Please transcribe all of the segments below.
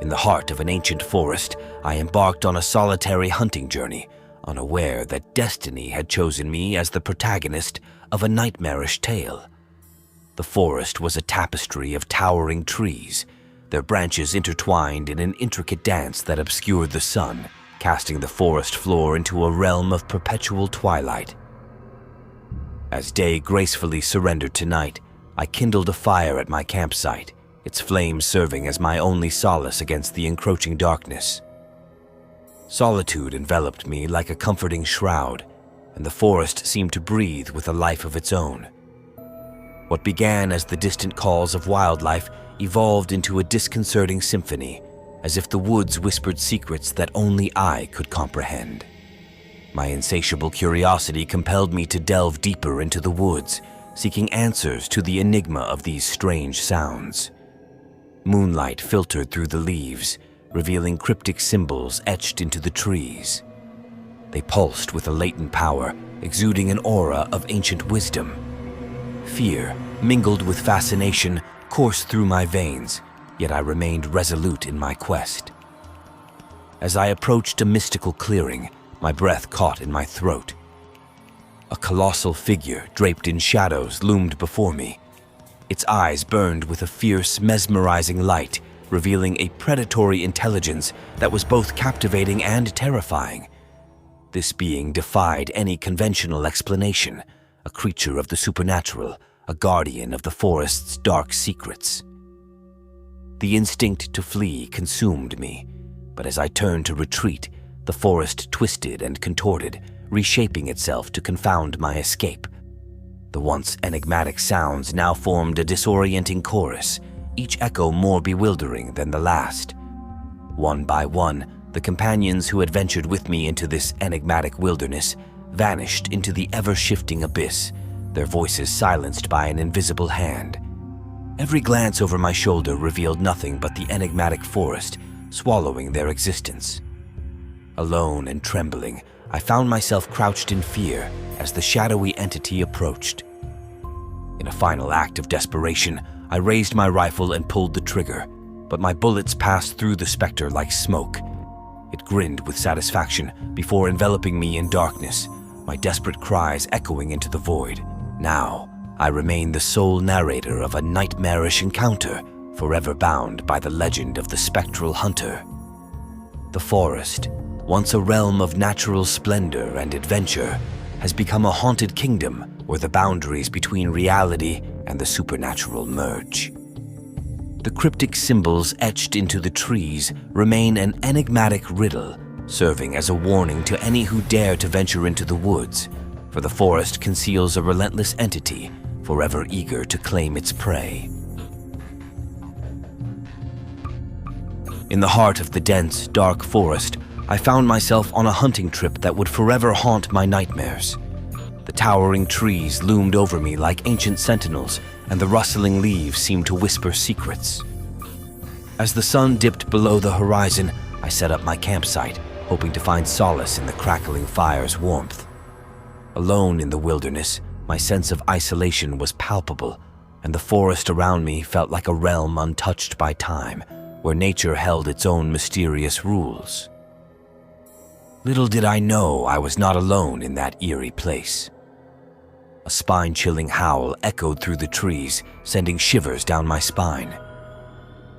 In the heart of an ancient forest, I embarked on a solitary hunting journey, unaware that destiny had chosen me as the protagonist of a nightmarish tale. The forest was a tapestry of towering trees, their branches intertwined in an intricate dance that obscured the sun, casting the forest floor into a realm of perpetual twilight. As day gracefully surrendered to night, I kindled a fire at my campsite, its flames serving as my only solace against the encroaching darkness. Solitude enveloped me like a comforting shroud, and the forest seemed to breathe with a life of its own. What began as the distant calls of wildlife evolved into a disconcerting symphony, as if the woods whispered secrets that only I could comprehend. My insatiable curiosity compelled me to delve deeper into the woods, seeking answers to the enigma of these strange sounds. Moonlight filtered through the leaves, revealing cryptic symbols etched into the trees. They pulsed with a latent power, exuding an aura of ancient wisdom. Fear, mingled with fascination, coursed through my veins, yet I remained resolute in my quest. As I approached a mystical clearing, my breath caught in my throat. A colossal figure draped in shadows loomed before me. Its eyes burned with a fierce, mesmerizing light, revealing a predatory intelligence that was both captivating and terrifying. This being defied any conventional explanation, a creature of the supernatural, a guardian of the forest's dark secrets. The instinct to flee consumed me, but as I turned to retreat, the forest twisted and contorted, reshaping itself to confound my escape. The once enigmatic sounds now formed a disorienting chorus, each echo more bewildering than the last. One by one, the companions who had ventured with me into this enigmatic wilderness vanished into the ever-shifting abyss, their voices silenced by an invisible hand. Every glance over my shoulder revealed nothing but the enigmatic forest, swallowing their existence. Alone and trembling, I found myself crouched in fear as the shadowy entity approached. In a final act of desperation, I raised my rifle and pulled the trigger, but my bullets passed through the specter like smoke. It grinned with satisfaction before enveloping me in darkness, my desperate cries echoing into the void. Now, I remained the sole narrator of a nightmarish encounter, forever bound by the legend of the spectral hunter. The forest, once a realm of natural splendor and adventure, has become a haunted kingdom where the boundaries between reality and the supernatural merge. The cryptic symbols etched into the trees remain an enigmatic riddle, serving as a warning to any who dare to venture into the woods, for the forest conceals a relentless entity forever eager to claim its prey. In the heart of the dense, dark forest, I found myself on a hunting trip that would forever haunt my nightmares. The towering trees loomed over me like ancient sentinels, and the rustling leaves seemed to whisper secrets. As the sun dipped below the horizon, I set up my campsite, hoping to find solace in the crackling fire's warmth. Alone in the wilderness, my sense of isolation was palpable, and the forest around me felt like a realm untouched by time, where nature held its own mysterious rules. Little did I know I was not alone in that eerie place. A spine-chilling howl echoed through the trees, sending shivers down my spine.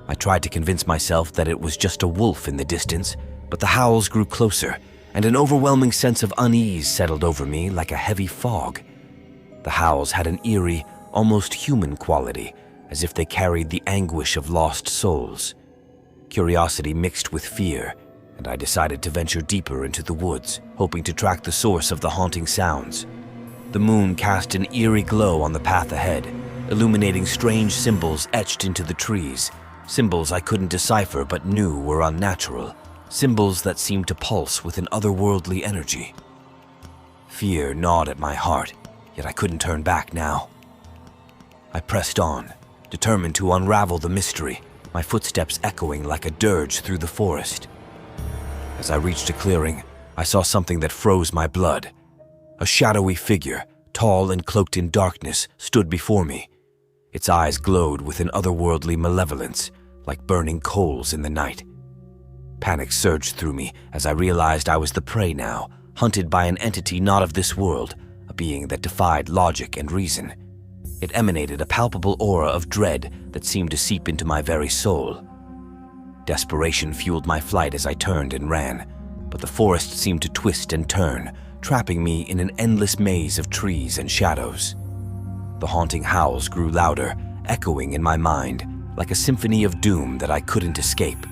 I tried to convince myself that it was just a wolf in the distance, but the howls grew closer, and an overwhelming sense of unease settled over me like a heavy fog. The howls had an eerie, almost human quality, as if they carried the anguish of lost souls. Curiosity mixed with fear, and I decided to venture deeper into the woods, hoping to track the source of the haunting sounds. The moon cast an eerie glow on the path ahead, illuminating strange symbols etched into the trees, symbols I couldn't decipher but knew were unnatural, symbols that seemed to pulse with an otherworldly energy. Fear gnawed at my heart, yet I couldn't turn back now. I pressed on, determined to unravel the mystery, my footsteps echoing like a dirge through the forest. As I reached a clearing, I saw something that froze my blood. A shadowy figure, tall and cloaked in darkness, stood before me. Its eyes glowed with an otherworldly malevolence, like burning coals in the night. Panic surged through me as I realized I was the prey now, hunted by an entity not of this world, a being that defied logic and reason. It emanated a palpable aura of dread that seemed to seep into my very soul. Desperation fueled my flight as I turned and ran, but the forest seemed to twist and turn, trapping me in an endless maze of trees and shadows. The haunting howls grew louder, echoing in my mind, like a symphony of doom that I couldn't escape.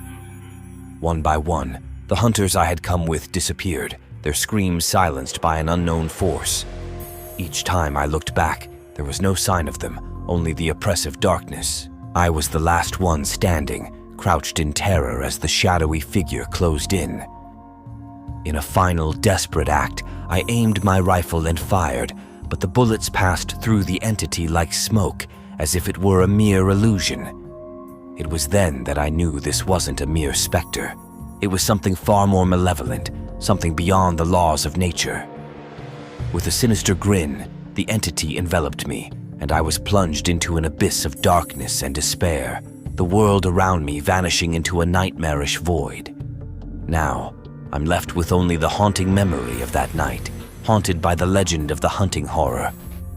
One by one, the hunters I had come with disappeared, their screams silenced by an unknown force. Each time I looked back, there was no sign of them, only the oppressive darkness. I was the last one standing, crouched in terror as the shadowy figure closed in. In a final, desperate act, I aimed my rifle and fired, but the bullets passed through the entity like smoke, as if it were a mere illusion. It was then that I knew this wasn't a mere specter. It was something far more malevolent, something beyond the laws of nature. With a sinister grin, the entity enveloped me, and I was plunged into an abyss of darkness and despair, the world around me vanishing into a nightmarish void. Now, I'm left with only the haunting memory of that night, haunted by the legend of the hunting horror,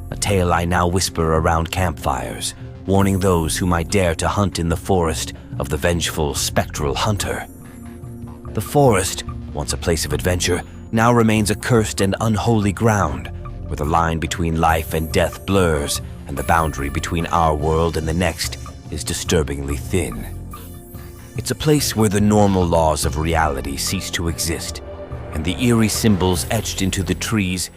a tale I now whisper around campfires, warning those who might dare to hunt in the forest of the vengeful, spectral hunter. The forest, once a place of adventure, now remains a cursed and unholy ground, where the line between life and death blurs, and the boundary between our world and the next is disturbingly thin. It's a place where the normal laws of reality cease to exist, and the eerie symbols etched into the trees